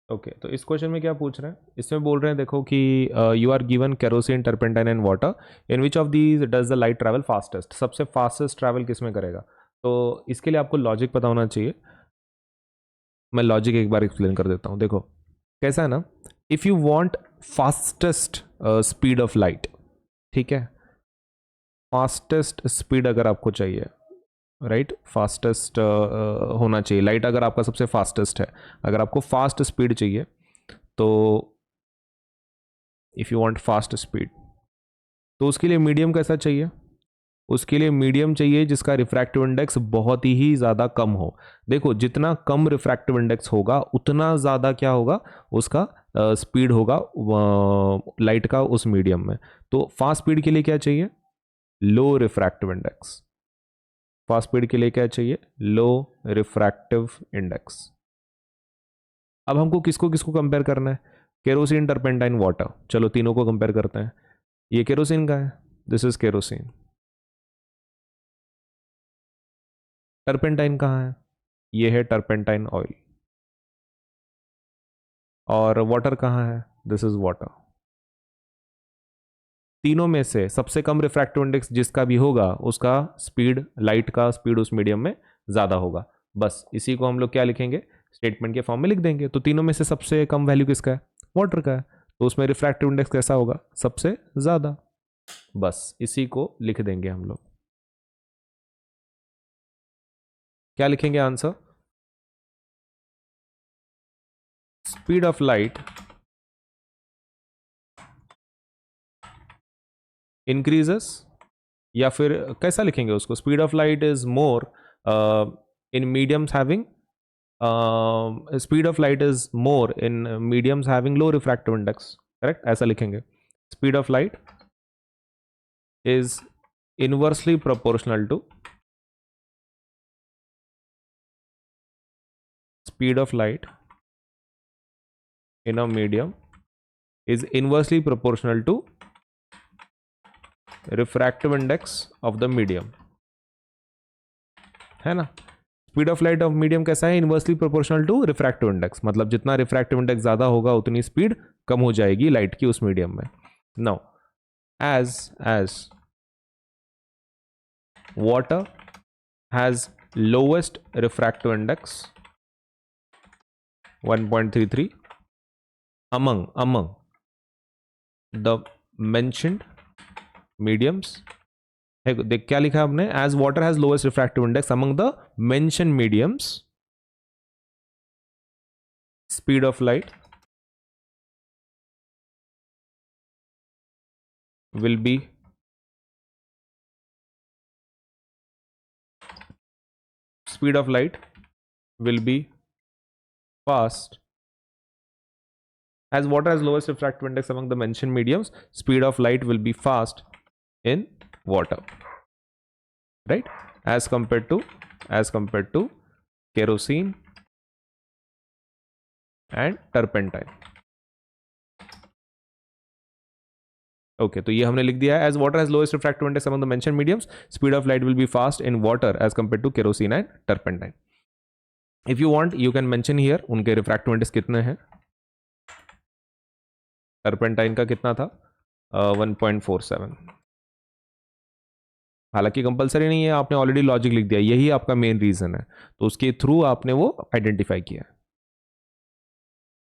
Okay तो इस question में क्या पूछ रहे हैं, इसमें बोल रहे हैं देखो कि you are given kerosene, turpentine and water, in which of these does the light travel fastest, सबसे फास्टेस्ट ट्रैवल किस में करेगा। तो इसके लिए आपको लॉजिक पता होना चाहिए। मैं लॉजिक एक बार एक्सप्लेन कर देता हूँ। देखो कैसा है ना, if you want fastest speed of light, ठीक है, फास्टेस्ट स्पीड अगर आपको चाहिए, राइट, फास्टेस्ट होना चाहिए लाइट, अगर आपका सबसे फास्टेस्ट है, अगर आपको फास्ट स्पीड चाहिए तो if you want fast speed तो उसके लिए मीडियम कैसा चाहिए, उसके लिए मीडियम चाहिए जिसका रिफ्रैक्टिव इंडेक्स बहुत ही ज़्यादा कम हो। देखो जितना कम रिफ्रैक्टिव इंडेक्स होगा उतना ज़्यादा क्या होगा, उसका स्पीड होगा लाइट का उस मीडियम में। तो फास्ट स्पीड के लिए क्या चाहिए, लो रिफ्रैक्टिव इंडेक्स। फास्ट स्पीड के लिए क्या चाहिए, लो रिफ्रैक्टिव इंडेक्स। अब हमको किसको किसको कंपेयर करना है, केरोसिन, टर्पेंटाइन, वाटर, चलो तीनों को कंपेयर करते हैं। ये केरोसिन का है, दिस इज केरोसिन। टर्पेंटाइन कहाँ है, ये है टर्पेंटाइन ऑयल। और वाटर कहाँ है, दिस इज वाटर। तीनों में से सबसे कम रिफ्रैक्टिव इंडेक्स जिसका भी होगा उसका स्पीड, लाइट का स्पीड उस मीडियम में ज़्यादा होगा। बस इसी को हम लोग क्या लिखेंगे, स्टेटमेंट के फॉर्म में लिख देंगे। तो तीनों में से सबसे कम वैल्यू किसका है, वाटर का है, तो उसमें रिफ्रैक्टिव इंडेक्स कैसा होगा, सबसे ज़्यादा। बस इसी को लिख देंगे हम लोग। क्या लिखेंगे answer, speed of light increases, या फिर कैसा लिखेंगे उसको, speed of light is more in mediums having, speed of light is more in mediums having low refractive index, correct, ऐसा लिखेंगे। Speed of light is inversely proportional to, speed of light in a medium is inversely proportional to refractive index of the medium, है ना। Speed of light of medium कैसा है, inversely proportional to refractive index, मतलब जितना refractive index ज्यादा होगा उतनी speed कम हो जाएगी लाइट की उस मीडियम में। Now as water has lowest refractive index 1.33 among the mentioned mediums, देख क्या लिखा आपने, as water has lowest refractive index among the mention mediums, speed of light will be speed of light will be fast, as water has lowest refractive index among the mentioned mediums, speed of light will be fast in water, right, as compared to kerosene and turpentine। Okay तो ये हमने लिख दिया है, as water has lowest refractive index among the mentioned mediums, speed of light will be fast in water as compare to kerosene and turpentine. If you want you can mention here उनके refractive index कितने हैं। Turpentine का कितना था, 1.47। हालांकि compulsory नहीं है, आपने ऑलरेडी लॉजिक लिख दिया, यही आपका मेन रीजन है, तो उसके थ्रू आपने वो आइडेंटिफाई किया है।